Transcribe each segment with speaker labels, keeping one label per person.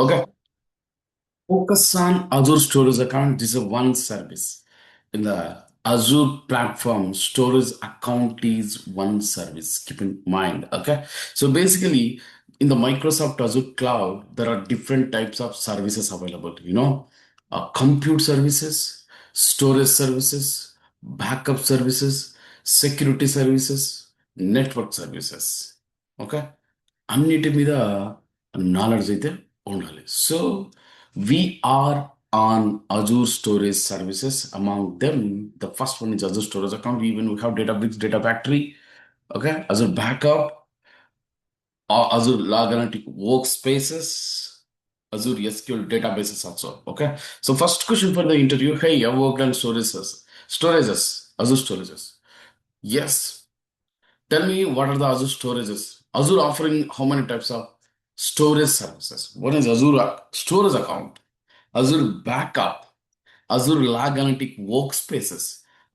Speaker 1: Okay. Focus on Azure Storage Account. This is one service. In the Azure platform, storage account is one service. Keep in mind. Okay. So basically, in the Microsoft Azure cloud, there are different types of services available. Compute services, storage services, backup services, security services, network services. Okay. అన్నిటి మీద knowledge అయితే ఉండాలి. So we're on Azure storage services. Among them the first one is Azure storage account. Even we have Databricks, data factory, okay, Azure backup, Azure log analytic workspaces, Azure SQL databases also. Okay. So first question for the interview. Hey, you have worked on storages, Azure storages. Yes. Tell me what are the Azure storages? Azure offering how many types of storage services? One is Azure storage account, Azure backup, Azure log analytic workspaces,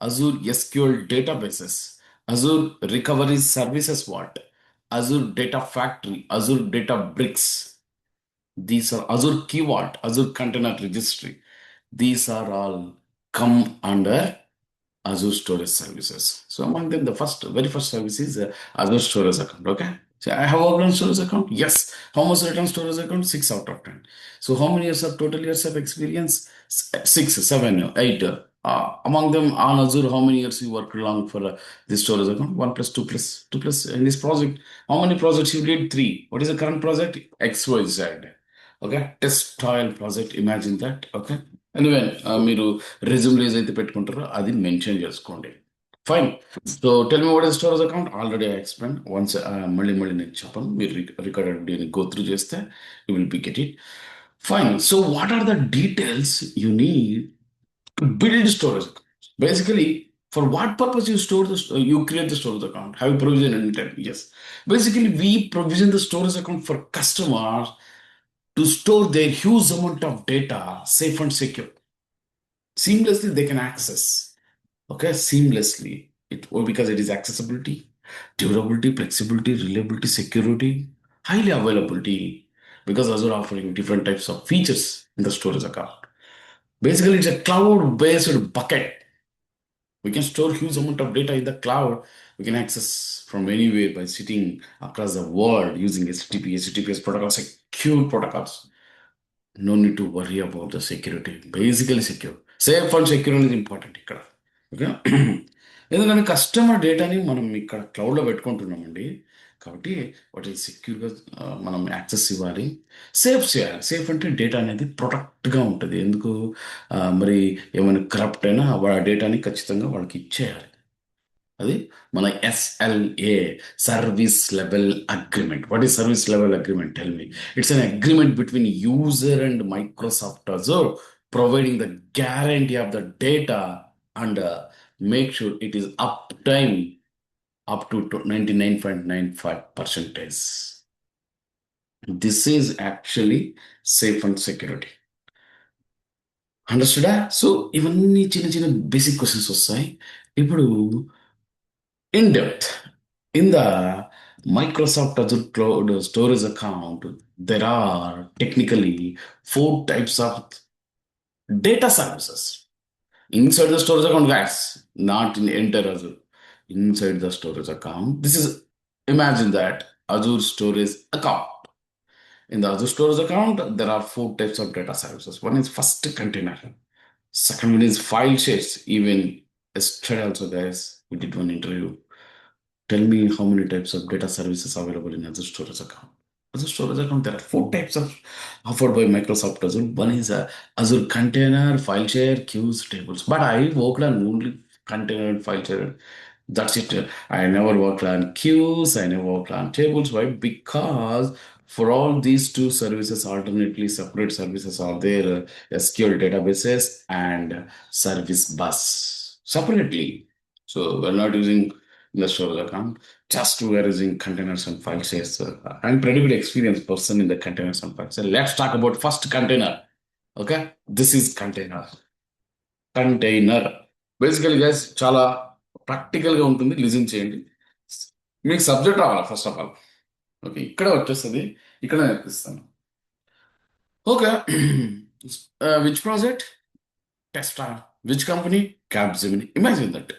Speaker 1: Azure SQL databases, Azure recovery services, what? Azure data factory, Azure data bricks. These are Azure Key Vault, Azure Container Registry. These are all come under Azure Storage Services. So among them, the very first service is Azure Storage Account. Okay. So I have worked on storage account. Yes. How much return storage account? 6 out of 10. So how many years of total years of experience? Six, seven, eight. Among them on Azure, how many years you worked along for this storage account? One plus two plus two plus in this project. How many projects you did? Three. What is the current project? XYZ. Okay. Test trial project. Imagine that. Okay. Anyway మీరు రెజ్యూమ్లో ఏదైతే పెట్టుకుంటారో అది mention చేసుకోండి. Fine. So tell me what is storage account. Already I explain once. మళ్ళీ నేను చెప్పను. మీరు రికార్డెడ్ గో త్రూ చేస్తే you will be get it. Fine. So what are the details you need to build storage account? Basically for what purpose you create the storage account? Have you provision anytime? Yes. Basically, we provision the storage account for customers to store their huge amount of data safe and secure. Seamlessly they can access. Okay, seamlessly. Because it is accessibility, durability, flexibility, reliability, security, highly availability. Because Azure offering different types of features in the storage account. Basically, it's a cloud-based bucket. We can store huge amount of data in the cloud. We can access from anywhere by sitting across the world using HTTP, HTTPS protocols, secure protocols. No need to worry about the security. Basically secure. Safe and secure is important ఇక్కడ. Okay. ఎందుకంటే customer డేటాని మనం ఇక్కడ క్లౌడ్లో పెట్టుకుంటున్నామండి. కాబట్టి వాటిని సెక్యూర్గా మనం access ఇవ్వాలి, safe చేయాలి. సేఫ్ అంటే డేటా అనేది ప్రొటెక్ట్గా ఉంటుంది. ఎందుకు మరి ఏమైనా కరప్ట్ అయినా ఆ డేటాని ఖచ్చితంగా వాళ్ళకి ఇచ్చేయాలి. అది మన SLA, service level agreement. What is service level agreement? Tell me. It's an agreement between user and Microsoft Azure, providing the guarantee of the data and make sure it is uptime up to 99.95%. This is actually safe and security. అండర్స్టూడా? So ఇవన్నీ చిన్న చిన్న basic questions వస్తాయి. ఇప్పుడు in depth in the Microsoft Azure Cloud Storage account, there are technically four types of data services inside the storage account, guys. Not in entire Azure, inside the storage account. This is, imagine that Azure storage account. In the Azure storage account, there are four types of data services. One is first container. Second one is file shares. Even yesterday also, guys, we did one interview. Tell me how many types of data services available in Azure storage account. Azure storage account, there are four types of offered by Microsoft Azure. One is Azure container, file share, queues, tables. But I worked on only container and file share. That's it. I never worked on queues. I never worked on tables. Why? Because for all these two services, alternately separate services are there, SQL databases and service bus separately. So we're not using the storage account. Just we are using containers and file shares. I'm pretty good experienced person in the containers and files. So let's talk about first container. Okay, this is container. Container basically guys చాలా ప్రాక్టికల్గా ఉంటుంది. Listen చేయండి. మీకు subject రావాలి first of all. Okay, ఇక్కడ వచ్చేస్తుంది. ఇక్కడ నేర్పిస్తాను. Okay. Which project? Tesla. Which company? Capgemini. Imagine that.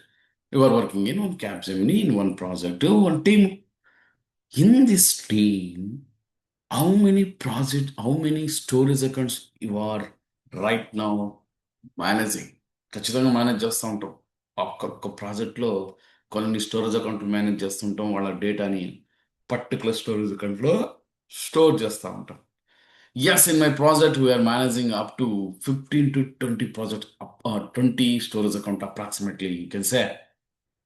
Speaker 1: You are working in one Capgemini, in one project, one team. In this team, how many storage accounts you are right now managing? ఖచ్చితంగా manage చేస్తూ ఉంటాం. ఒక్కొక్క ప్రాజెక్ట్లో కొన్ని storage అకౌంట్లు manage చేస్తుంటాం. వాళ్ళ డేటాని పర్టికులర్ స్టోరేజ్ అకౌంట్లో స్టోర్ చేస్తూ ఉంటాం. Yes, in my project, we are managing up to 15 to 20 project, 20 storage account approximately. You can say,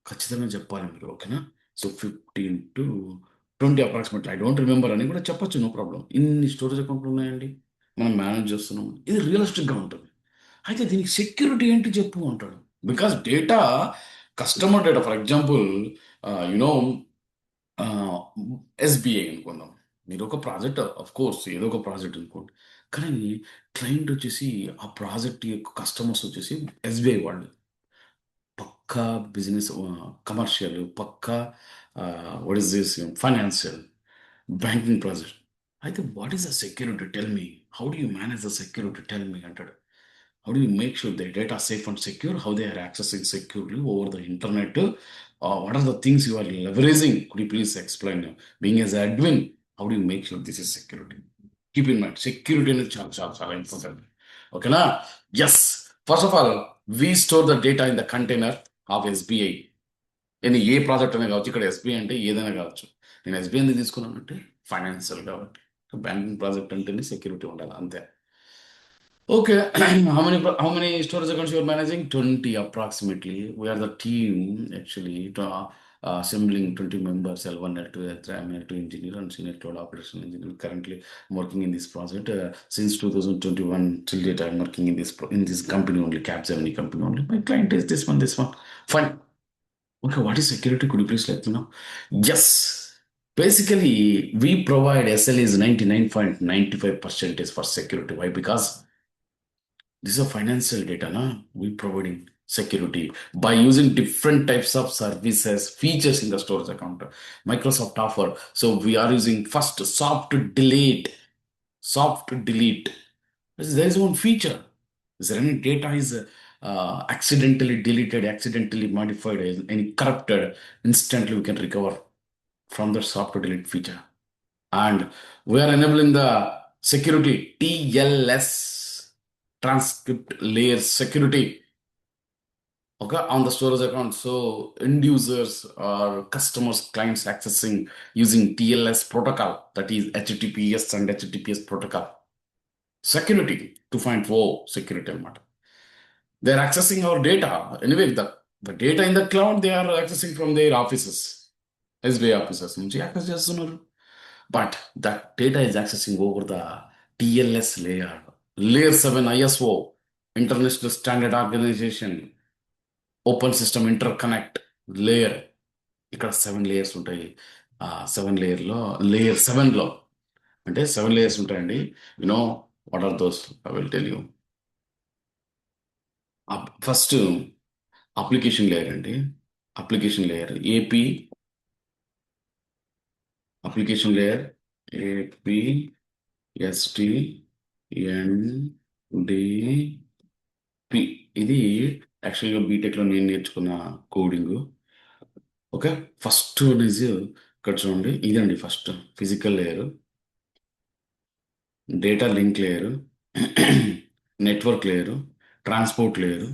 Speaker 1: ఖచ్చితంగా చెప్పాలి మీరు, ఓకేనా? So 15 to 20 approximately, I don't remember అని కూడా చెప్పొచ్చు, నో ప్రాబ్లం. ఇన్ని స్టోరేజ్ అకౌంట్లు ఉన్నాయండి, మనం మేనేజ్ చేస్తున్నాం, ఇది రియలిస్టిక్గా ఉంటుంది. అయితే దీనికి సెక్యూరిటీ ఏంటి చెప్పు అంటాడు. Because data, customer data, for example you know SBI అనుకుందాం. మీరు ఒక ప్రాజెక్ట్, ఆఫ్ కోర్స్ ఏదో ఒక ప్రాజెక్ట్ అనుకోండి, కానీ క్లయింట్ వచ్చేసి, ఆ ప్రాజెక్ట్ యొక్క కస్టమర్స్ వచ్చేసి ఎస్బీఐ వాళ్ళు. పక్కా బిజినెస్, కమర్షియల్, పక్కా what is this, financial, banking project. అయితే what is the security, tell me, how do you manage the security, tell me అంటాడు. How do you make sure their data are safe and secure? How they are accessing securely over the internet? What are the things you are leveraging? Could you please explain? Being as admin, how do you make sure this is security? Keep in mind, security is చాలా important. Okay, na? Yes. First of all, we store the data in the container of SBI. నేను ఏ project అయినా కావచ్చు, ఇక్కడ SBI అంటే ఏదైనా కావచ్చు. నేను SBI ఎందుకు తీసుకున్నానంటే ఫైనాన్షియల్ కాబట్టి, బ్యాంకింగ్ ప్రాజెక్ట్ అంటేనే సెక్యూరిటీ ఉండాలి, అంతే. Okay, how many storage accounts you are managing? 20 approximately. We are the team actually to, assembling 20 members, L1, L2, L3, I'm L2 engineer and senior cloud operation engineer. Currently, I'm working in this project since 2021 till date. I'm working in this company only, Capgemini company only. My client is this one, this one. Fine. Okay, what is security? Could you please let me know? Yes. Basically, we provide SLAs 99.95% for security. Why? Because this is a financial data, na? We providing security by using different types of services, features in the storage account. Microsoft offer. So we are using first soft delete. Soft delete. There is one feature. Is there any data is accidentally deleted, accidentally modified, any corrupted, instantly we can recover from the soft delete feature. And we are enabling the security TLS, transcript layer security, okay, on the storage account. So end users or customers, clients accessing using TLS protocol, that is HTTPS and HTTPS protocol. Security 2.0 security matter. They're accessing our data. Anyway, the data in the cloud, they are accessing from their offices, SBI offices నుంచి access చేస్తున్నారు. But that data is accessing over the TLS layer, layer 7 ISO, International Standard Organization, Open System Interconnect layer. ఇక్కడ 7 layers ఉంటాయి. 7 లేయర్లో, layer 7లో అంటే 7 layers ఉంటాయండి. You know what are those, I will tell you. First application layer అండి. Application layer AP, application layer AP STNDP. ఇది యాక్చువల్గా బీటెక్లో నేను నేర్చుకున్న కోడింగ్. ఓకే, ఫస్ట్ ఈజ్ ఇక్కడ చూడండి, ఇదండి first physical layer, data link layer, network layer, transport layer,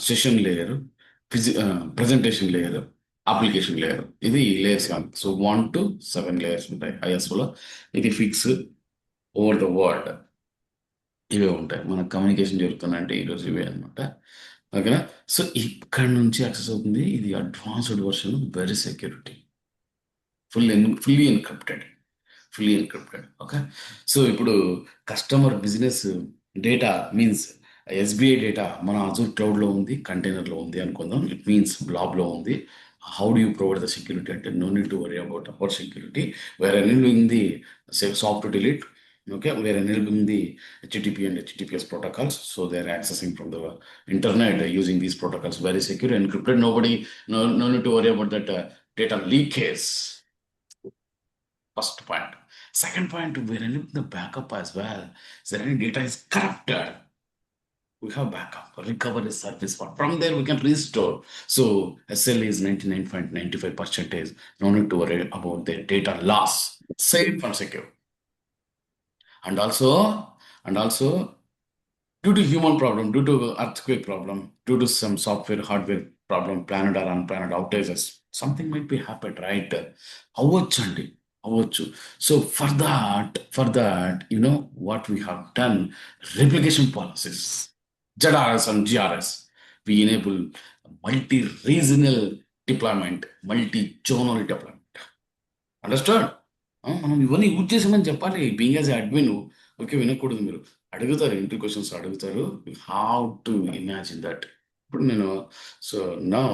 Speaker 1: session layer, presentation layer, application layer. ఇది లేయర్స్ కాదు. సో 1 to 7 layers ఉంటాయి ఐఎస్ఓలో. ఇది ఫిక్స్ ఓవర్ ద వరల్డ్ ఇవే ఉంటాయి. మన కమ్యూనికేషన్ జరుగుతుందంటే ఈరోజు ఇవే అనమాట. ఓకేనా? సో ఇక్కడ నుంచి యాక్సెస్ అవుతుంది. ఇది advanced version, very security, fully encrypted, fully encrypted. Okay, so ఇప్పుడు customer business data means SBI data మన అజూర్ క్లౌడ్లో ఉంది, కంటైనర్లో ఉంది అనుకుందాం. ఇట్ మీన్స్ బ్లాబ్లో ఉంది. How do you provide the security అంటే no need to worry about our security. Where enabling the soft delete. Okay, we are enabling the HTTP and HTTPS protocols, so they are accessing from the internet using these protocols, very secure, encrypted. No need to worry about that data leakage. First point. Second point, we're enabling the backup as well. Is there any data is corrupted? We have backup, recovery service. From there, we can restore. So SL is 99.95%. No need to worry about the data loss. Safe and secure. And also, due to human problem, due to earthquake problem, due to some software, hardware problem, planned or unplanned outages, something might be happened, right? అవ్వచ్చండి అవ్వచ్చు. So for that, what we have done, replication policies, ZRS and GRS, we enable multi-regional deployment, multi-zonal deployment. Understand. మనం ఇవన్నీ use చేసామని చెప్పాలి. Being as admin okay వినకూడదు మీరు. అడుగుతారు inter questions అడుగుతారు. How to imagine that. ఇప్పుడు నేను so now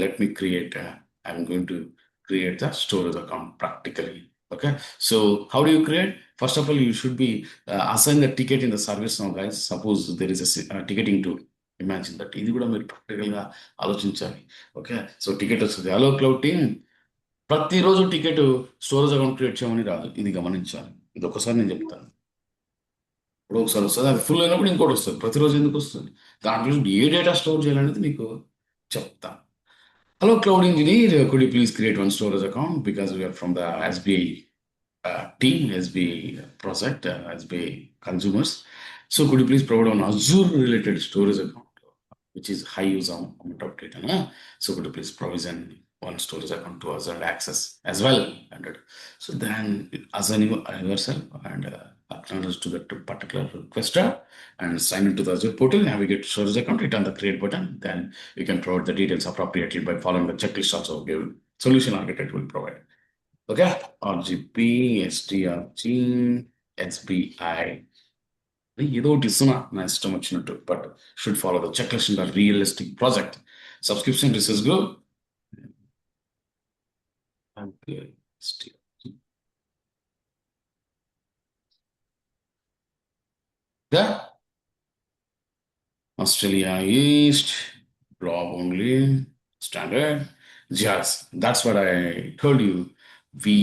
Speaker 1: let me create I'm going to create the storage account practically. Okay. So how do you create? First of all you should be assign the ticket in the service now guys. Suppose there is ticketing tool. Imagine that. ఇది కూడా మీరు ప్రాక్టికల్గా ఆలోచించాలి. Okay. So ticket వస్తుంది. Hello cloud team, ప్రతిరోజు ticket storage account create చేయమని రాదు. ఇది గమనించాలి. ఇది ఒకసారి నేను చెప్తాను. ఇప్పుడు ఒకసారి వస్తుంది, అది ఫుల్ అయినప్పుడు ఇంకోటి వస్తుంది. ప్రతిరోజు ఎందుకు వస్తుంది? దాంట్లో ఏ డేటా స్టోర్ చేయాలనేది మీకు చెప్తాను. Hello cloud engineer, could you please create one storage account because we are from the SBI team, SBI project, SBI consumers. So could you please provide an Azure related storage account, which is high use amount of data? So could you please provision one storage account to Azure access as well? So then assign yourself and acknowledge to that particular requester and sign into the Azure portal, navigate to storage account, hit on the create button. Then you can provide the details appropriately by following the checklist also given. Solution architect will provide. Okay, RGP, STRG, SBI. ఏదో ఒకటి ఇస్తున్నా నా ఇష్టం వచ్చినట్టు, but should follow the checklist in the realistic project. Subscription recess group. Australia East, blob only, standard, GRS. That's what I told you. We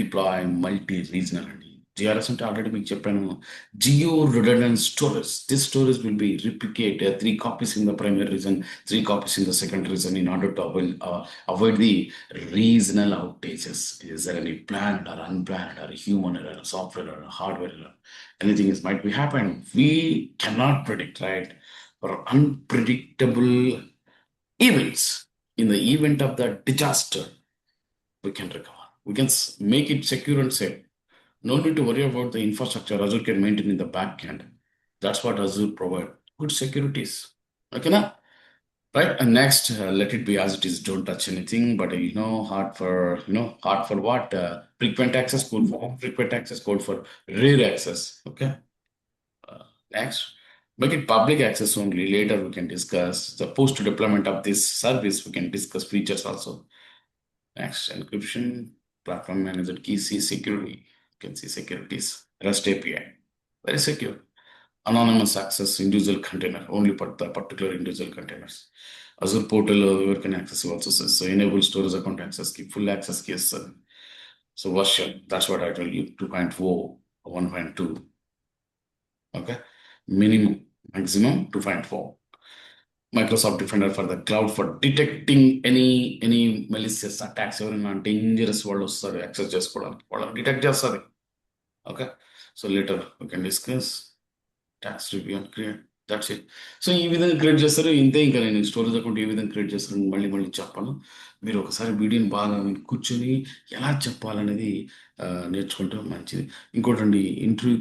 Speaker 1: deploy multi-regional. GRS అంటే already మీకు చెప్పాను. Geo redundant storage. This storage will be replicate 3 copies in the primary region, 3 copies in the secondary region in order to avoid the regional outages. Is there any planned or unplanned or human error, software or hardware error? Anything is might be happening. We cannot predict, right? For unpredictable events, in the event of the disaster, we can recover. We can make it secure and safe. No need to worry about the infrastructure. Azure can maintain in the back end. That's what Azure provide. Good securities. Okay, now? Right? And next, let it be as it is. Don't touch anything. But hard for what? Frequent access code for frequent access code for rare access. Okay. Next, make it public access only. Later, we can discuss the post deployment of this service. We can discuss features also. Next, encryption, platform manager, key C security. You can see securities, REST API, very secure. Anonymous access, individual container, only for the particular individual containers. Azure portal, where can access also says. So enable storage account access key, full access case. So version, that's what I told you, 2.4, 1.2. Okay, minimum, maximum 2.4. Microsoft Defender for the cloud for detecting any malicious attacks, ఎవరైనా dangerous వాళ్ళు వస్తారు access చేసుకోవడానికి, వాళ్ళని detect చేస్తుంది. Okay. So later we can discuss tax review and create. That's it. So ఈ విధంగా create చేస్తారు. ఇంతే. ఇంకా నేను స్టోరేజ్ అకౌంట్ ఏ విధంగా క్రియేట్ చేస్తాను మళ్ళీ చెప్పాను. మీరు ఒకసారి వీడియోని బాగా కూర్చొని ఎలా చెప్పాలనేది నేర్చుకుంటే మంచిది. ఇంకోటండి, ఇంటర్వ్యూ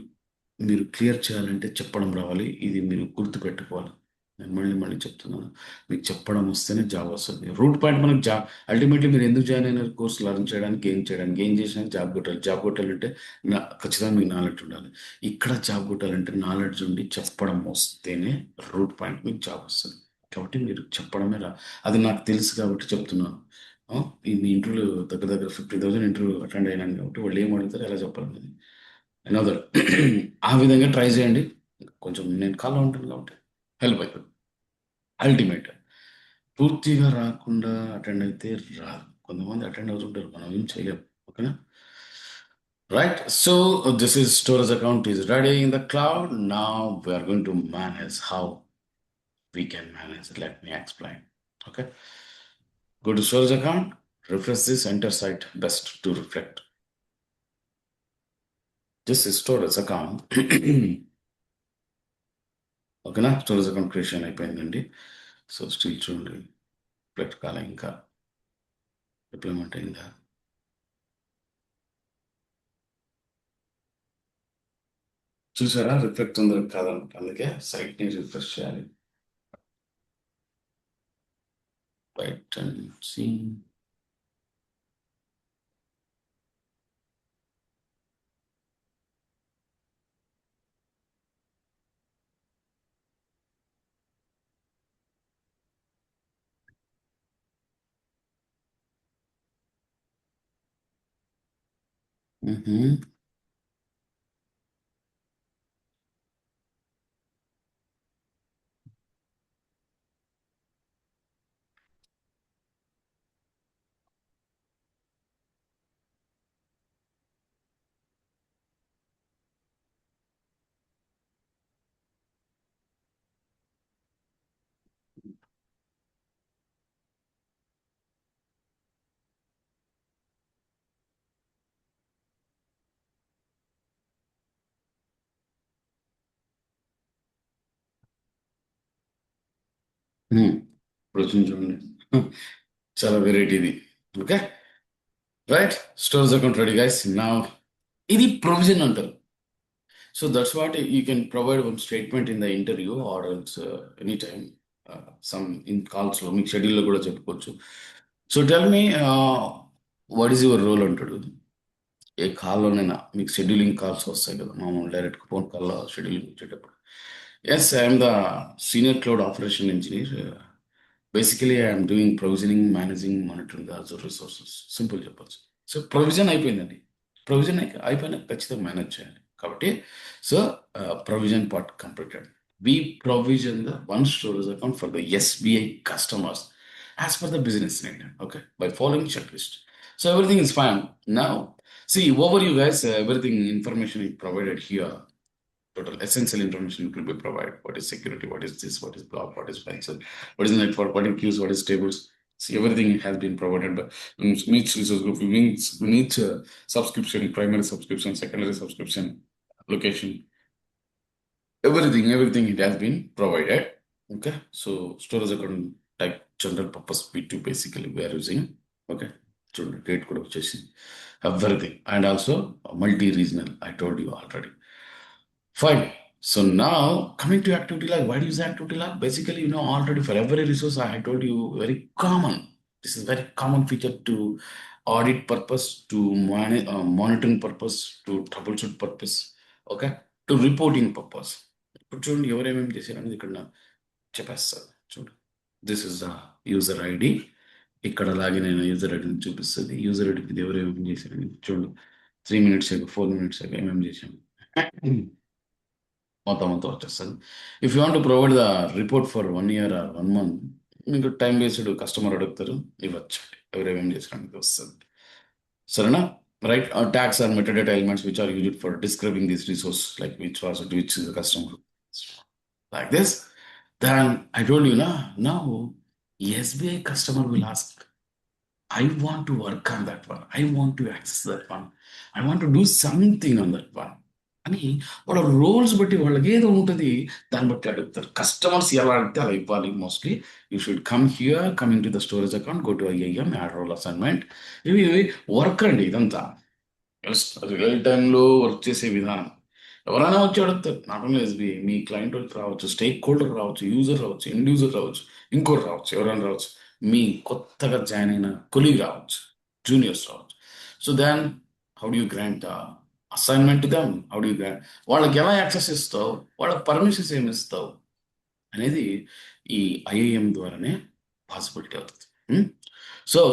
Speaker 1: మీరు క్లియర్ చేయాలంటే చెప్పడం రావాలి. ఇది మీరు గుర్తుపెట్టుకోవాలి. నేను మళ్ళీ చెప్తున్నాను. మీకు చెప్పడం వస్తేనే జాబ్ వస్తుంది. రూట్ పాయింట్ మనకు జాబ్. అల్టిమేట్లీ మీరు ఎందుకు జాయిన్ అయినారు? కోర్స్ లర్న్ చేయడానికి, ఏం చేసినా జాబ్ కొట్టాలి. జాబ్ కొట్టాలంటే ఖచ్చితంగా మీకు నాలెడ్జ్ ఉండాలి. ఇక్కడ జాబ్ కొట్టాలంటే నాలెడ్జ్ ఉండి చెప్పడం వస్తేనే రూట్ పాయింట్ మీకు జాబ్ వస్తుంది. కాబట్టి మీరు చెప్పడమే అది నాకు తెలుసు కాబట్టి చెప్తున్నాను. మీ ఇంటర్వ్యూ దగ్గర 50,000 ఇంటర్వ్యూ అటెండ్ అయినాను కాబట్టి వాళ్ళు ఏం అడుగుతారు, ఎలా చెప్పాలనేది అనదర్. ఆ విధంగా ట్రై చేయండి. కొంచెం నేను కాల్లో ఉంటాను కాబట్టి హెల్ప్ అవుతుంది. అల్టిమేట్ పూర్తిగా రాకుండా అటెండ్ అయితే రాదు. కొంతమంది అటెండ్ అవుతుంటారు, మనం ఏం చేయలేము. ఓకేనా? Right? So this is storage account is ready in the cloud. Now we are going to manage how we can manage. Let me explain. Okay. Go to storage account, refresh this, enter site best to reflect. This is storage account. ఓకేనా storage account creation అయిపోయిందండి so still చూడండి reflect కాలే ఇంకా deployment అయిందా చూసారా reflect ఉందో కాదనమాట అందుకే సైట్ ని రిఫ్రెష్ చేయాలి రైట్ అండ్ సీ ఇప్పుడు చూడండి చాలా వెరైటీ ఇది okay right storage account ready guys నా ఇది ప్రొవిజన్ అంటారు so that's what you can provide one statement in the interview or else any time some in కాల్స్లో మీకు షెడ్యూల్లో కూడా చెప్పుకోవచ్చు so tell me what is your role అంటాడు ఏ కాల్లోనైనా మీకు షెడ్యూలింగ్ కాల్స్ వస్తాయి కదా మామూలు డైరెక్ట్ ఫోన్ కాల్లో షెడ్యూలింగ్ వచ్చేటప్పుడు yes I'm the senior cloud operation engineer basically I'm doing provisioning managing monitoring the Azure resources simple చెప్పొచ్చు సో ప్రొవిజన్ అయిపోయిందండి ప్రొవిజన్ అయిపోయినా ఖచ్చితంగా మేనేజ్ చేయాలి కాబట్టి so provision part completed we provision the one storage account for the SBI customers as per the business need, okay, by following checklist. So everything is fine. Now, see, over you guys, everything information is provided here. Total essential information will be provided. What is security? What is this? What is block? What is pencil? What is network? What is queues? What is tables? See, everything has been provided by each resource group. We need subscription, primary subscription, secondary subscription, location. Everything it has been provided. Okay, so storage account type general purpose P2 basically we are using. Okay, so date code everything and also multi-regional. I told you already. Fine. So now coming to activity log, why do you use activity log? Basically, already for every resource I told you very common. This is very common feature to audit purpose, to monitoring purpose, to troubleshoot purpose, okay, to reporting purpose. ఇప్పుడు చూడండి ఎవరేమేమి చేశారనేది ఇక్కడ చెప్పేస్తారు చూడు this is the user ID ఇక్కడ login అయిన user ఐడిని చూపిస్తుంది యూజర్ ఐడికి ఎవరేమేమి చేశారని చూడు 3 minutes ago 4 minutes ago ఏమేమి చేశాము మొత్తం వచ్చేస్తుంది if you want provide the report for 1 year or 1 month మీకు టైం బేస్డ్ కస్టమర్ అడుగుతారు ఇవ్వచ్చు ఎవరేమేం చేసడానికి వస్తుంది సరేనా right tags are metadata elements which are used for describing this resource like which is the customer like this then I told you now SBI customer will ask I want to work on that one. I want to access that one. I want to do something on that one. అని వాళ్ళ roles బట్టి వాళ్ళకి ఏదో ఉంటుంది దాన్ని బట్టి అడుగుతారు customers ఎలా అడిగితే అలా ఇవ్వాలి mostly you should come here coming to the storage account go to IAM add role assignment ఇవి వర్క్ అండి ఇదంతా రియల్ టైంలో వర్క్ చేసే విధానం ఎవరైనా వచ్చి అడుగుతారు not only SBI me client రావచ్చు స్టేక్ హోల్డర్ రావచ్చు యూజర్ రావచ్చు ఎండ్ యూజర్ రావచ్చు ఇంకోటి రావచ్చు ఎవరైనా రావచ్చు మీ కొత్తగా జాయిన్ అయిన కొలీగ్ రావచ్చు జూనియర్స్ రావచ్చు so then how do you grant assignment them how do you grant వాళ్ళకి ఎలా యాక్సెస్ ఇస్తావు వాళ్ళకి పర్మిషన్స్ ఏమి ఇస్తావు అనేది ఈ ఐఐఎం ద్వారానే పాసిబిలిటీ అవుతుంది సో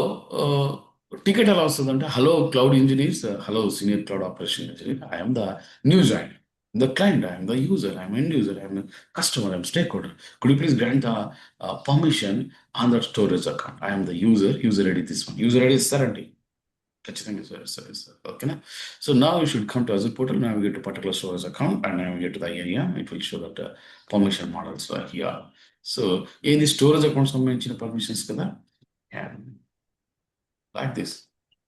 Speaker 1: టికెట్ ఎలా వస్తుందంటే hello cloud engineers hello senior cloud operation engineer I'm the new join the client, I am the user, I am end user, I am the customer, I am stakeholder. Could you please grant a permission on that storage account? I am the user ID this one. User ID is 70. ఖచ్చితంగా sir, సరే sir, ఓకేనా. So now you should come to Azure portal, navigate to particular storage account and navigate to the IAM. It will show that permission models are here. So ఏది storage account సంబంధించిన permissions కదా, like this.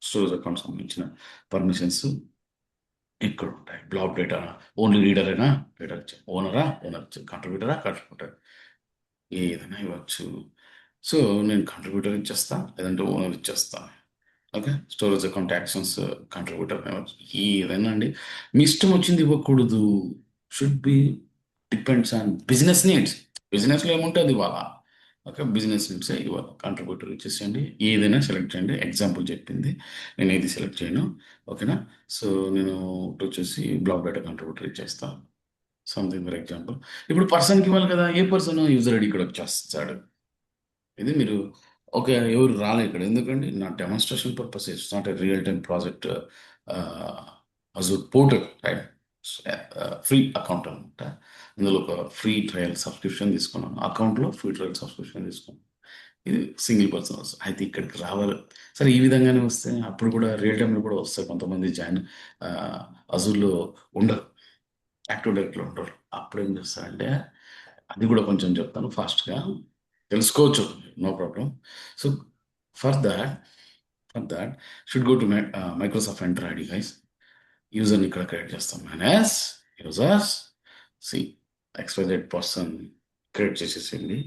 Speaker 1: Storage account సంబంధించిన permissions ఇక్కడ ఉంటాయి. Black data only reader అయినా reader ఇచ్చా, owner ఇచ్చా, contributor ఏదైనా ఇవ్వచ్చు. సో నేను కంట్రిబ్యూటర్ ఇచ్చేస్తా, లేదంటే ఓనర్ ఇచ్చేస్తా. Okay, storage account actions contributor ఏదైనా అండి, మీ ఇష్టం వచ్చింది ఇవ్వకూడదు. Should be depends on business needs. బిజినెస్లో ఏముంటుంది ఇవాళ, ఓకే, బిజినెస్ నీడ్స్ ఇవాళ కంట్రిబ్యూటర్ ఇచ్చేసేయండి. ఏదైనా సెలెక్ట్ చేయండి. ఎగ్జాంపుల్ చెప్పింది, నేను ఏది సెలెక్ట్ చేయను, ఓకేనా. సో నేను ఒకటి వచ్చేసి బ్లాక్ డేటా కంట్రిబ్యూటర్ ఇచ్చేస్తాను, సంథింగ్ ఫర్ ఎగ్జాంపుల్. ఇప్పుడు పర్సన్కి ఇవ్వాలి కదా, ఏ పర్సన్ యూజర్ ఐడి ఇక్కడ వచ్చేస్తాడు. ఇది మీరు ఓకే, ఎవరు రాలే ఇక్కడ, ఎందుకండి నా demonstration purpose, it's not a real time project. Azure portal right, free account అనమాట. ఇందులో ఒక ఫ్రీ ట్రయల్ సబ్స్క్రిప్షన్ తీసుకున్నాను, అకౌంట్లో ఫ్రీ ట్రయల్ సబ్స్క్రిప్షన్ తీసుకున్నాను. ఇది సింగిల్ పర్సన్ వస్తుంది. అయితే ఇక్కడికి రావాలి సరే, ఈ విధంగానే వస్తే అప్పుడు కూడా రియల్ టైంలో కూడా వస్తాయి. కొంతమంది జాయిన్ అజూర్లో ఉండరు, యాక్టివ్ డైరెక్ట్లో ఉండరు. అప్పుడు ఏం చేస్తారంటే, అది కూడా కొంచెం చెప్తాను ఫాస్ట్గా తెలుసుకోవచ్చు, no problem. So for that for that should go to Microsoft enter ID guys. యూజర్ని ఇక్కడ క్రియేట్ చేస్తాం, మైనస్ యూజర్స్ సి ఎక్స్పైజెడ్ పర్సన్ క్రియేట్ చేసేసింది.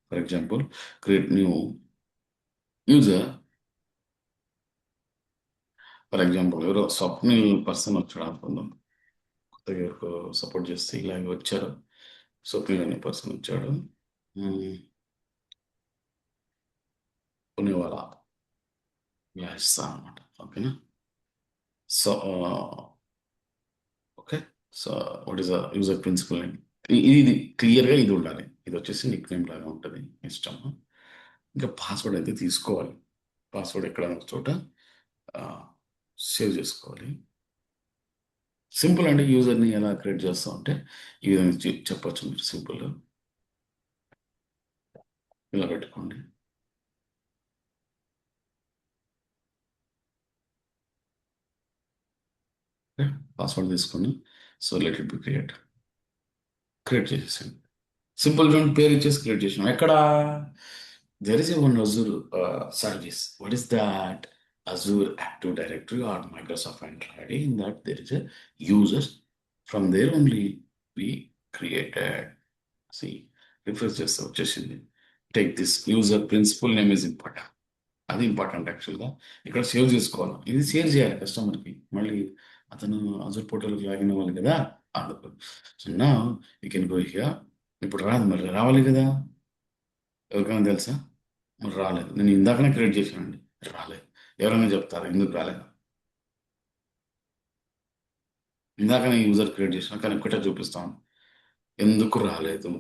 Speaker 1: For example create new user. For example ఎవరో స్వప్నిల్ పర్సన్ వచ్చాడు అనుకుందాం, కొత్తగా ఎవరికో సపోర్ట్ చేస్తే ఇలాగే వచ్చారు, స్వప్నిల్ అనే పర్సన్ వచ్చాడు. పుణ్యవాల ఇలా ఇస్తాను అనమాట, ఓకేనా. So okay, so what is the user principal name, ఇది క్లియర్గా ఇది ఉండాలి. ఇది వచ్చేసి నిక్ నేమ్ లాగా ఉంటుంది, ఇష్టం. ఇంకా పాస్వర్డ్ అయితే తీసుకోవాలి. పాస్వర్డ్ ఎక్కడైనా ఒక చోట సేవ్ చేసుకోవాలి. సింపుల్ అండి. యూజర్ని ఎలా క్రియేట్ చేస్తాం అంటే ఈ విధంగా చెప్పచ్చు మీరు. సింపుల్ ఇలా పెట్టుకోండి. పాస్వర్డ్ తీసుకొని so let it be create చేసేసాను. సింపుల్ చూడండి, పేరు ఇచ్చేసి క్రియేట్ చేసినాం. ఎక్కడ there is a one Azure service. What is that? Azure Active Directory or Microsoft Entra ID. In that there is a users. From there only we created. See, refresh చేస్తే వచ్చేసింది. Take this user principal name is important. అది important యాక్చువల్గా. ఇక్కడ save చేసుకోవాలి, ఇది share చేయాలి కస్టమర్కి. మళ్ళీ అతను అజూర్ పోర్టల్కి లాగిన్ అవ్వాలి కదా, అందుకు. సో నా యూ కెన్ గో హియర్. ఇప్పుడు రాదు, మరి రావాలి కదా, ఎవరికైనా తెలుసా? మరి రాలేదు. నేను ఇందాకనే క్రియేట్ చేశానండి, రాలేదు. ఎవరైనా చెప్తారా ఎందుకు రాలేదు? ఇందాకనే యూజర్ క్రియేట్ చేశాను, కానీ ఒక్కటే చూపిస్తాను ఎందుకు రాలేదు.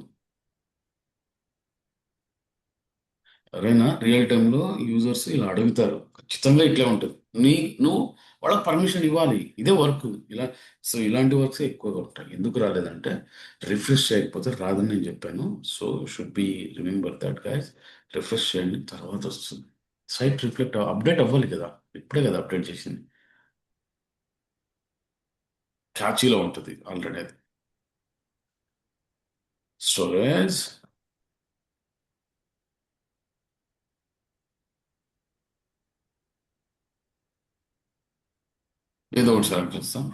Speaker 1: ఎవరైనా రియల్ టైంలో యూజర్స్ ఇలా అడుగుతారు, ఖచ్చితంగా ఇట్లే ఉంటుంది. నువ్వు వాళ్ళకి పర్మిషన్ ఇవ్వాలి, ఇదే వర్క్ ఇలా. సో ఇలాంటి వర్క్స్ ఎక్కువగా ఉంటాయి. ఎందుకు రాలేదంటే రిఫ్రెష్ చేయకపోతే రాదని నేను చెప్పాను. So should be remember that guys. Refresh చేయండి, తర్వాత వస్తుంది. సైట్ రిఫ్లెక్ట్ అప్డేట్ అవ్వాలి కదా, ఇప్పుడే కదా అప్డేట్ చేసింది. క్యాచీలో ఉంటుంది ఆల్రెడీ అది. స్టోరేజ్ ఏదో ఒకటి సెలెక్ట్ చేస్తాం,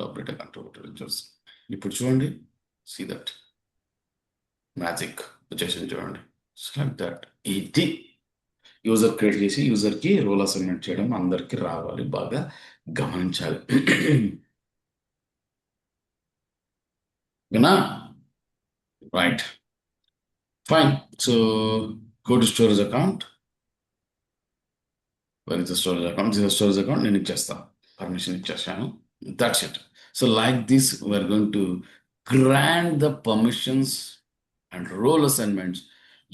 Speaker 1: అప్డేట్ కంట్రోల్ చేస్తాం. ఇప్పుడు చూడండి, సీ దట్ మ్యాజిక్ వచ్చేసింది చూడండి. Select that. ఇది యూజర్ క్రియేట్ చేసి యూజర్కి రోల్ అసైన్మెంట్ చేయడం అందరికీ రావాలి, బాగా గమనించాలి. వినా right, fine. So go to storage account. Where is the storage account? This storage account నేను ఇచ్చేస్తాను, పర్మిషన్ ఇచ్చేసాను. That's it. So like this we're going to grant the permissions and role assignments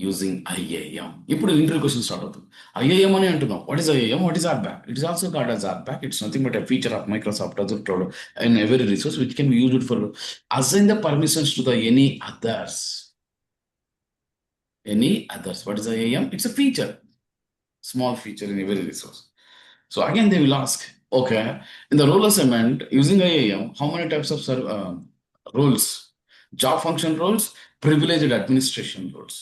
Speaker 1: using IAM. ఇప్పుడు interview question start అవుతుంది. IAM అని అంటున్నాం. What is IAM? What is RBAC? It is also called as RBAC. It's nothing but a feature of Microsoft Azure cloud and every resource which can be used for assign the permissions to the any others. Any others. What is IAM? It's a feature, small feature in every resource. So again, they will ask, okay, in the role assignment using IAM, how many types of roles? Job function roles, privileged administration roles.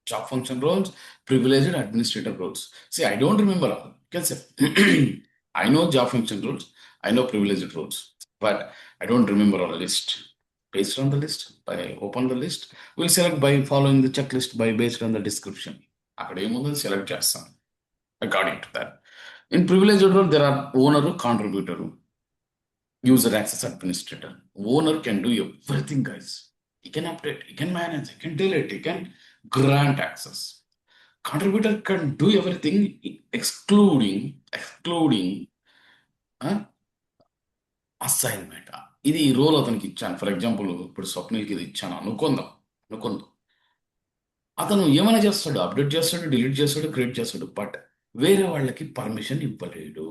Speaker 1: Job function roles, privileged administrator roles. See, I don't remember all. You can say, I know job function roles, I know privileged roles, but I don't remember all the list. Based on the list, by open the list, we'll select by following the checklist by based on the description. అక్కడ ఏముందో select చేస్తాం according to that. In privileged role, there are owner, contributor, user access administrator. Owner can do everything, guys. He can update, he can manage, he can delete, he can grant access. Contributor can do everything, excluding assignment. ఇది ఈ role అతనికి ఇచ్చాను. For example ఇప్పుడు స్వప్నిల్కి ఇది ఇచ్చాను అనుకుందాం. అతను ఏమైనా చేస్తాడు, అప్డేట్ చేస్తాడు, డిలీట్ చేస్తాడు, క్రియేట్ చేస్తాడు, బట్ వేరే వాళ్ళకి పర్మిషన్ ఇవ్వలేడు.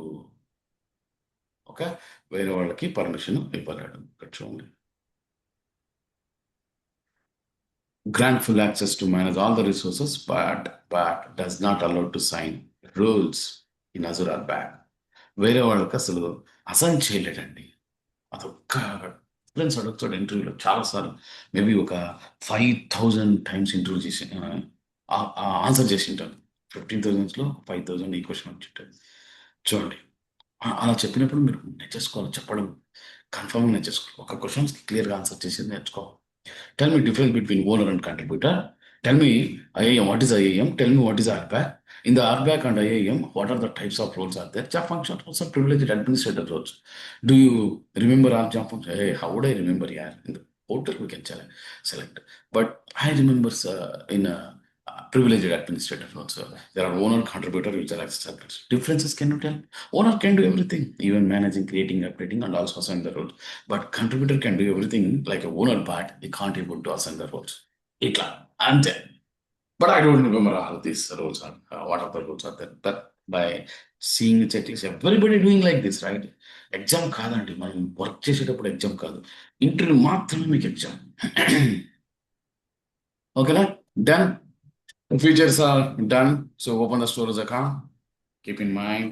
Speaker 1: ఓకే, వేరే వాళ్ళకి పర్మిషన్ ఇవ్వలేడు. ఇక్కడ చూడండి, grant full access to manage all the resources, but does not allow to sign rules in Azure or back. వేరే వాళ్ళకి అసలు అసైన్ చేయలేడండి. అదొక్క ఫ్రెండ్స్ అడుగుతాడు ఇంటర్వ్యూలో చాలాసార్లు, మేబీ ఒక 5,000 టైమ్స్ ఇంటర్వ్యూ చేసి ఆన్సర్ చేసి ఉంటాను. 15,000లో 5,000 ఈ క్వశ్చన్ వచ్చి ఉంటుంది. చూడండి, అలా చెప్పినప్పుడు మీరు నేర్చేసుకోవాలి, చెప్పడం కన్ఫర్మ్గా నేర్చేసుకోవాలి. ఒక క్వశ్చన్స్కి క్లియర్గా ఆన్సర్ చేసి నేర్చుకోవాలి. Tell me difference between owner and contributor. Tell me IAM, what is IAM? Tell me what is RBAC. In the RBAC and IAM, what are the types of roles are there? Job function roles are privileged administrator roles. Do you remember all job functions? Hey, how would I remember? Yeah, in the portal we can select. But I remember in privileged administrator roles. There are owner, contributor, user access administrator. Differences can you tell? Owner can do everything, even managing, creating, updating, and also assign the roles. But contributor can do everything like a owner, but he can't able to assign the roles. Itla, ante. But I don't remember how these roles are, what are the roles are there. But by seeing the checklist, everybody doing like this, right? Exam కాదండి, మనం work చేసేటప్పుడు exam కాదు, interview మాత్రమే మీకు exam. ఓకేనా? Done. Features are done. So open the storage account. Keep in mind,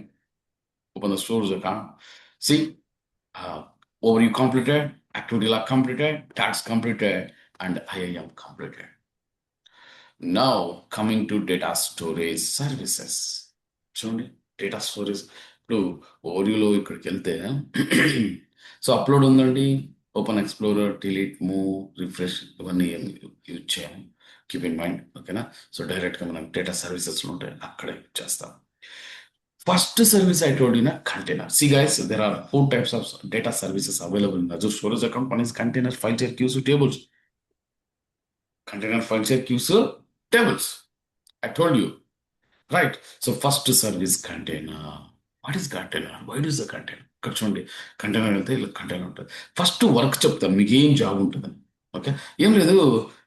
Speaker 1: open the storage account. See, overview completed, activity log completed, tax completed, and IAM completed. Now coming to data storage services. చూడండి, data storage ఇప్పుడు ఓరియోలో ఇక్కడికి వెళ్తే so upload ఉందండి, open explorer, delete, move, refresh ఇవన్నీ use చేయాలి. Keep in mind, ఓకేనా? So డైరెక్ట్గా మనం డేటా సర్వీసెస్లో ఉంటాయి, అక్కడే యూజ్ చేస్తాం. First service I told you, container. See guys, there are 4 types of data services available in Azure Storage Account. One is container, file share, queues, tables. Container, file share, queues, tables. I told you, right? So first service container. What is container? Why is the container? ఇక్కడ చూడండి, container వెళ్తే ఇలా container ఉంటుంది. First work చెప్తాను, మీకు ఏం job ఉంటుందని. Okay, ఏం లేదు,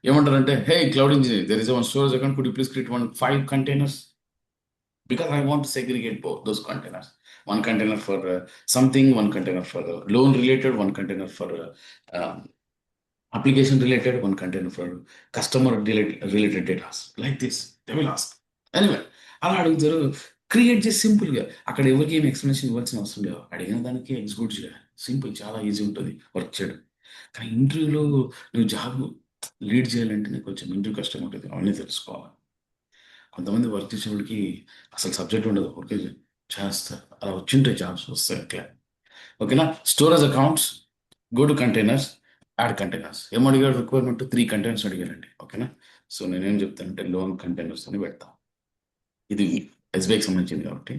Speaker 1: ఏమంటారంటే, hey cloud engineer, there is one storage account, could you please create 5 containers? Because I want to segregate both those containers. One container for something, one container for loan related, one container for application related, one container for customer related data. Like this, they will ask. Anyway, అలా అడుగుతారు. Create చేసి సింపుల్గా, అక్కడ ఎవరికి ఏమి explanation ఇవ్వాల్సిన అవసరం లేదు, అడిగిన దానికి ఎగ్జిక్యూట్ చేయాలి. సింపుల్, చాలా ఈజీ ఉంటుంది వర్క్ చేయడం. కానీ ఇంటర్వ్యూలో నువ్వు జాబ్ లీడ్ చేయాలంటే కొంచెం ఇంటర్వ్యూ కష్టం ఉంటుంది, అవన్నీ తెలుసుకోవాలి. కొంతమంది వర్క్ చేసేవాడికి అసలు సబ్జెక్ట్ ఉండదు, ఓకే చేస్తారు, అలా వచ్చింటే జాబ్స్ వస్తాయి అట్లా. ఓకేనా? Storage accounts, go to containers, add containers. ఏం అడిగాడు రిక్వైర్మెంట్? 3 కంటైనర్స్ అడిగారండి. ఓకేనా? సో నేనేం చెప్తానంటే లోన్ కంటైనర్స్ అని పెడతాం. ఇది ఎస్బీఐకి సంబంధించింది కాబట్టి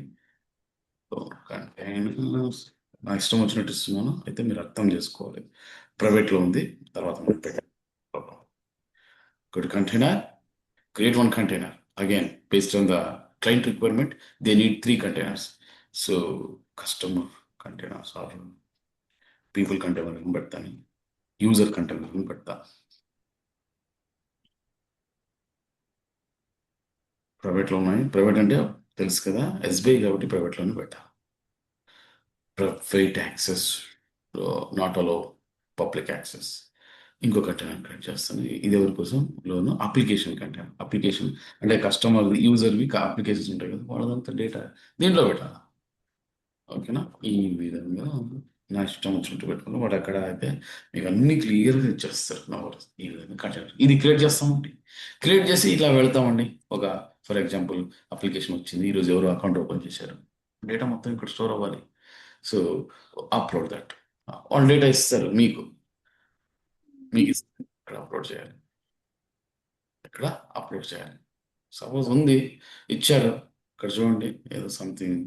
Speaker 1: కంటైనర్స్ నా ఇష్టం వచ్చినట్టు ఇస్తున్నాను, అయితే మీరు అర్థం చేసుకోవాలి. ప్రైవేట్లో ఉంది, తర్వాత మనం పెట్టాం. Good container, create 1 container. Again, based on the client requirement, they need 3 containers. So customer containers or people container పెడతాను, యూజర్ కంటైనర్ పెడతా. ప్రైవేట్లో ఉన్నాయి, ప్రైవేట్ అంటే తెలుసు కదా, ఎస్బీఐ కాబట్టి ప్రైవేట్లోనే పెట్టా. Private access, not allow public access. ఇంకో కంటైనర్ క్రియేట్ చేస్తాను. ఇది ఎవరి కోసం? Loan application container. అప్లికేషన్ అంటే కస్టమర్ యూజర్వి అప్లికేషన్స్ ఉంటాయి కదా, వాళ్ళదంతా డేటా దీంట్లో పెట్టాలి. ఓకేనా? ఈ విధంగా నా ఇష్టం వచ్చినట్టు పెట్టుకుని వాడు అక్కడ అయితే మీకు అన్ని క్లియర్‌గా ఇచ్చేస్తారు. No worries. ఈ విధంగా కంటెంట్ ఇది క్రియేట్ చేస్తామండి. క్రియేట్ చేసి ఇట్లా వెళ్తామండి. ఒక ఫర్ ఎగ్జాంపుల్ అప్లికేషన్ వచ్చింది. ఈరోజు ఎవరో అకౌంట్ ఓపెన్ చేశారు. డేటా మొత్తం ఇక్కడ స్టోర్ అవ్వాలి. So, upload that. వాళ్ళు డేటా ఇస్తారు మీకు. మీకిస్తారు. ఇక్కడ అప్‌లోడ్ చేయాలి. ఇక్కడ అప్‌లోడ్ చేయాలి. సపోజ్ ఉంది. ఇచ్చారు. ఇక్కడ చూడండి ఏదో సంథింగ్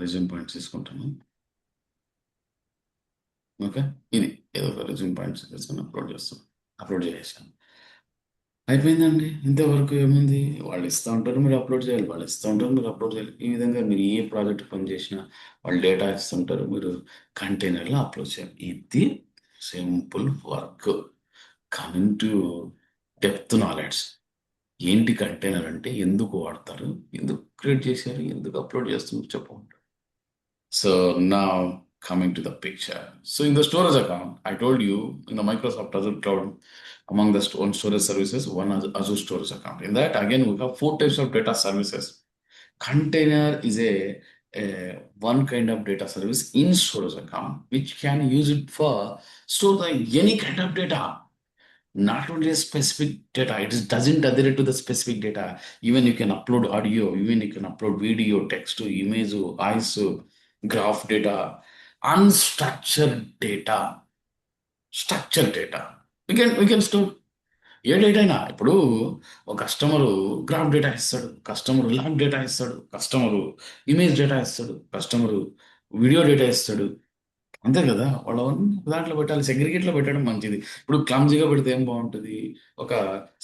Speaker 1: రెజ్యూమ్ పాయింట్స్ తీసుకుంటాను. ఓకే. ఇది ఏదో ఒక రెజ్యూమ్ పాయింట్స్ తీసుకొని అప్‌లోడ్ చేస్తాం. అప్‌లోడ్ చేసేసాను. అయిపోయిందండి. ఇంతవరకు ఏముంది? వాళ్ళు ఇస్తా ఉంటారు. మీరు అప్‌లోడ్ చేయాలి. వాళ్ళు ఇస్తా ఉంటారు. మీరు అప్‌లోడ్ చేయాలి. ఈ విధంగా మీరు ఏ ప్రాజెక్ట్ పని చేసినా వాళ్ళు డేటా ఇస్తుంటారు. మీరు కంటైనర్‌లో అప్‌లోడ్ చేయాలి. ఇది simple work. Coming to depth knowledge. ఏంటి కంటైనర్ అంటే? ఎందుకు వాడతారు? ఎందుకు క్రియేట్ చేశారు? ఎందుకు అప్‌లోడ్ చేస్తున్నారు చెప్పండి. So now coming to the picture. So in the storage account, I told you in the Microsoft Azure cloud, among the one storage services, one Azure storage account. In that, again, we have four types of data services. Container is a one kind of data service in storage account, which can use it for store any kind of data, not only a specific data. It doesn't adhere to the specific data. Even you can upload audio, even you can upload video, text, image, voice, graph data, unstructured data, structured data. We can store A data అయినా. ఇప్పుడు ఒక customer graph data ఇస్తాడు, customer log data ఇస్తాడు, customer image data ఇస్తాడు, customer video data ఇస్తాడు. అంతే కదా! వాళ్ళవన్నీ దాంట్లో పెట్టాలి. సెగ్రిగేట్‌లో పెట్టడం మంచిది. ఇప్పుడు క్లమ్జీగా పెడితే ఏం బావుంటది? ఒక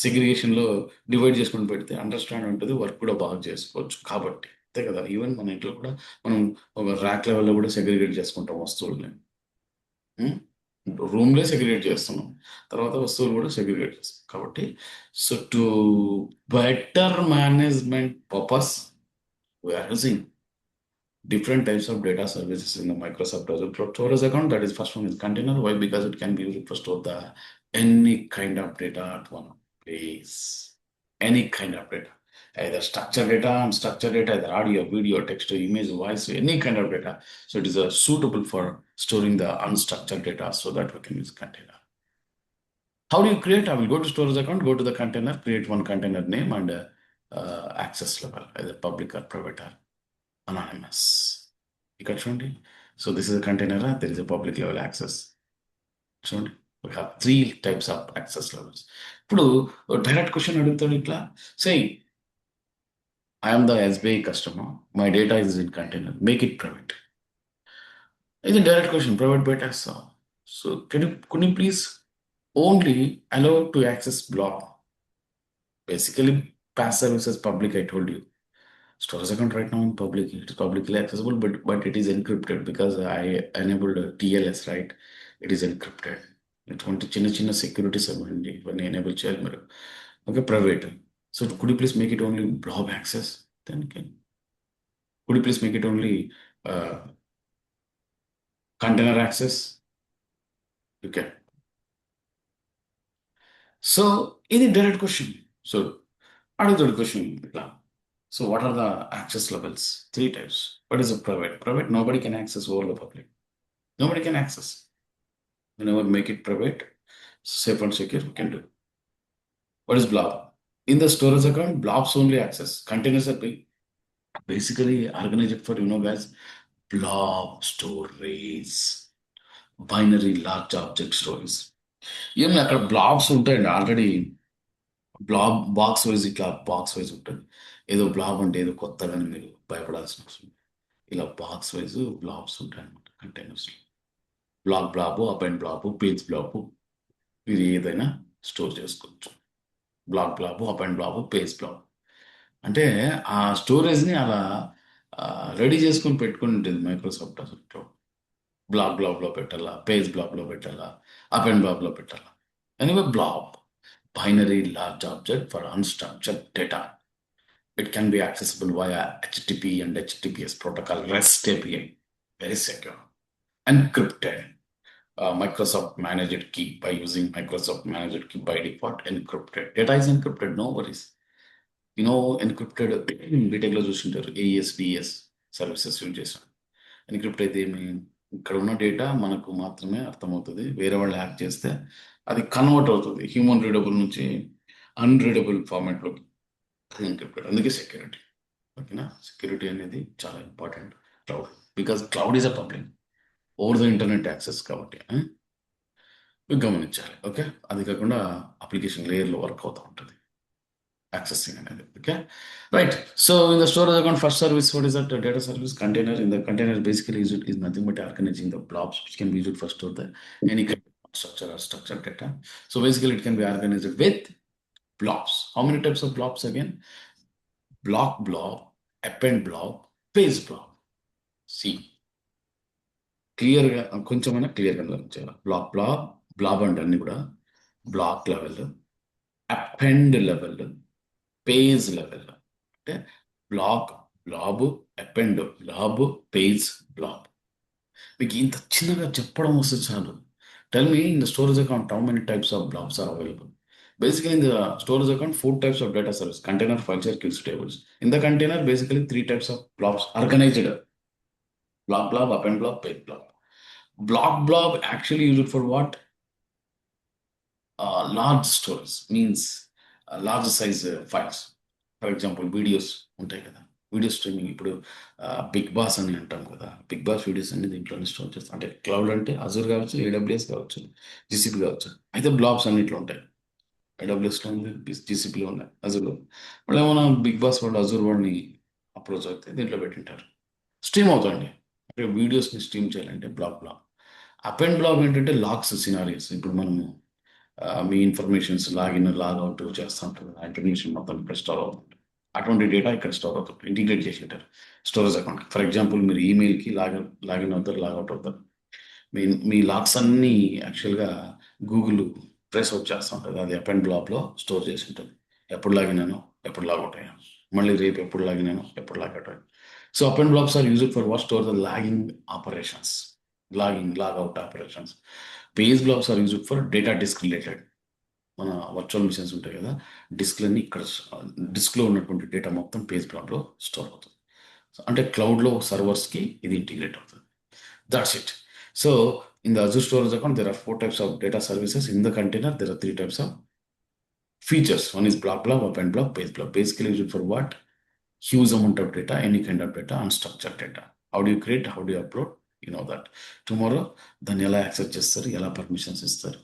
Speaker 1: సెగ్రిగేషన్‌లో డివైడ్ చేసుకొని పెడితే అండర్‌స్టాండ్ ఉంటది. వర్క్ కూడా బాగా చేసుకోవచ్చు. కాబట్టి అంతే కదా! ఈవెన్ మన ఇంట్లో కూడా మనం ఒక ర్యాక్ లెవెల్‌లో కూడా సెగ్రిగేట్ చేసుకుంటాం వస్తువుల్ని. హ్మ్. రూమ్‌లే సెగ్రిగేట్ చేస్తున్నాం. తర్వాత వస్తువులు కూడా సెగ్రిగేట్ చేస్తాం. కాబట్టి so, to better management purpose we are using different types of data services in the Microsoft Azure storage account. That is first one is container. Why? Because it can be used to store the any kind of data at one place. Any kind of data. Either structured data, unstructured data, either audio, video, text, image, voice, any kind of data. So it is suitable for storing the unstructured data so that we can use container. How do you create? I will go to storage account, go to the container, create one container name and access level, either public or private or anonymous. ఇక్కడ చూడండి. So this is a container. There is a public level access. చూడండి. We have 3 types of access levels. ఇప్పుడు direct question అడుగుతాడు ఇట్లా. Say I am the SBI customer. My data is in container. Make it private. ఇది direct question. Private పెట్టేస్తాం. So could you please only allow to access block. Basically PaaS services public, I told you. Storage account right now in public, it is publicly accessible, but it is encrypted because I enabled TLS, right? It is encrypted. ఇటువంటి చిన్న చిన్న securities ఇవ్వండి ఇవన్నీ enable చేయాలి మీరు. Okay private. So could you please make it only blob access then can could you please make it only container access you can. So ఇది direct question. So అడుగుతాడు question ఇట్లా. So what are the access levels? 3 types. What is a private? Private, nobody can access over the public. Nobody can access. Whenever make it private, safe and secure, we can do. What is blob? In the storage account, blobs only access. Containers are basically organized for, guys, blob storage, binary large object storage. ఏమి అక్కడ blobs ఉంటాయండి already. Blob box wise ఇట్లా box wise ఉంటుంది. ఏదో blob అంటే ఏదో కొత్తగానే మీరు భయపడాల్సిన అవసరం. ఇలా బాక్స్ వైజ్ బ్లాబ్స్ ఉంటాయన్నమాట కంటైనర్స్లో. Blob, append blob, page blob, ఇది ఏదైనా స్టోర్ చేసుకోవచ్చు. Blob, append blob, page blob. అంటే ఆ స్టోరేజ్ని అలా రెడీ చేసుకొని పెట్టుకుని ఉంటుంది మైక్రోసాఫ్ట్ అసలు. బ్లాబ్లో పెట్టాలా, పేజ్ బ్లాబ్లో పెట్టాలా, అపెండ్ బ్లాబ్లో పెట్టాలా. Anyway blob, binary large object for unstructured data. It can be accessible via HTTP and HTTPS protocol, REST API, very secure. Encrypted, Microsoft Managed Key, by using Microsoft Managed Key by default, encrypted. Data is encrypted, no worries. Encrypted బీటెక్లో చూసింటారు, AES DS services use చేస్తాం. Encrypt అయితే ఏమి, ఇక్కడ ఉన్న data మనకు మాత్రమే అర్థమవుతుంది. వేరే వాళ్ళు హ్యాక్ చేస్తే అది కన్వర్ట్ అవుతుంది హ్యూమన్ రీడబుల్ నుంచి అన్రీడబుల్ ఫార్మాట్లోకి. అది ఎన్క్రిప్టెడ్, అందుకే సెక్యూరిటీ. ఓకేనా, సెక్యూరిటీ అనేది చాలా important. Cloud, because cloud is a public over the internet access కాబట్టి మీరు గమనించాలి. ఓకే, అది కాకుండా అప్లికేషన్ లేయర్లో వర్క్ అవుతూ ఉంటుంది accessing అనేది. Okay, right. So in the storage account, first service, what is that? Data service container. In the container, basically is nothing but organizing the blobs which can be used for store the any kind of structure or structured data. So basically, it can be organized with blobs. How many types of blobs again? Block blob, append blob, page blob. See, క్లియర్గా కొంచెమైనా క్లియర్గా గమనించాలి. Black blob blob అంటే అన్ని కూడా block level, append level, page level. అంటే block blob, append blob, page blob. మీకు ఇంత చిన్నగా చెప్పడం వస్తే చాలు. Tell me in the storage account how many types of blobs are available. Basically, in the storage account, four types of data service: container, file share, queues, tables. In the container, basically three types of blobs organized: block blob, append blob, page blob. Block blob actually used for what? Large stores, means large size files. For example videos ఉంటాయి కదా, video streaming. ఇప్పుడు big boss అని అంటాం కదా, big boss videos అన్ని దీంట్లోనే store చేస్తాం. అంటే క్లౌడ్ అంటే అజూర్ కావచ్చు, ఏడబ్ల్యూఎస్ కావచ్చు, జీసీపీ కావచ్చు. అయితే బ్లాబ్స్ అన్నిట్లో ఉంటాయి. ఏడబ్ల్యూఎస్లో ఉంది, జీసీపీలో ఉన్నాయి, అజూర్లో. మళ్ళీ ఏమైనా బిగ్ బాస్ వాళ్ళు అజూర్ వాళ్ళని అప్రోచ్ అయితే దీంట్లో పెట్టింటారు, స్ట్రీమ్ అవుతాయండి. అంటే వీడియోస్ని స్ట్రీమ్ చేయాలంటే బ్లాక్ బ్లాక్. అపెండ్ బ్లాక్ ఏంటంటే లాక్స్ సినారియోస్. ఇప్పుడు మనము మీ ఇన్ఫర్మేషన్స్ లాగిన్ లాగౌట్ చేస్తూ ఉంటుంది, ఆ ఇన్ఫర్మేషన్ మొత్తం ఇక్కడ స్టోర్ అవుతుంది. అటువంటి డేటా ఇక్కడ స్టోర్ అవుతుంది, ఇంటిగ్రేట్ చేసి ఉంటారు స్టోరేజ్ అకౌంట్. ఫర్ ఎగ్జాంపుల్, మీరు ఈమెయిల్కి లాగిన్ అవుతారు, లాగౌట్ అవుతారు. మీ మీ లాక్స్ అన్నీ యాక్చువల్గా గూగుల్ ట్రేస్ అవుట్ చేస్తూ ఉంటుంది. అది అపెండ్ బ్లాక్లో స్టోర్ చేసి ఉంటుంది. ఎప్పుడు లాగిన్ అయ్యానో, ఎప్పుడు లాగౌట్ అయ్యాను, మళ్ళీ రేపు ఎప్పుడు లాగిన్ అయ్యానో, ఎప్పుడు లాగౌట్ అయ్యాను. So append blocks are used for what? Store the logging operations, logging logout operations. Page blocks are used for data disk related. మన వర్చువల్ మిషన్స్ ఉంటాయి కదా, డిస్క్లన్నీ ఇక్కడ డిస్క్లో ఉన్నటువంటి డేటా మొత్తం పేజ్ బ్లాక్లో స్టోర్ అవుతుంది. అంటే క్లౌడ్లో సర్వర్స్కి ఇది ఇంటిగ్రేట్ అవుతుంది. That's it. So in the Azure storage account, there are four types of data services. In the container, there are three types of features. One is block blob, append blob, page blob. Basically used for what? Huge amount of data, any kind of data, unstructured data. How do you create? How do you upload? You know that. Tomorrow, దాన్ని ఎలా access చేస్తారు, ఎలా permissions ఇస్తారు,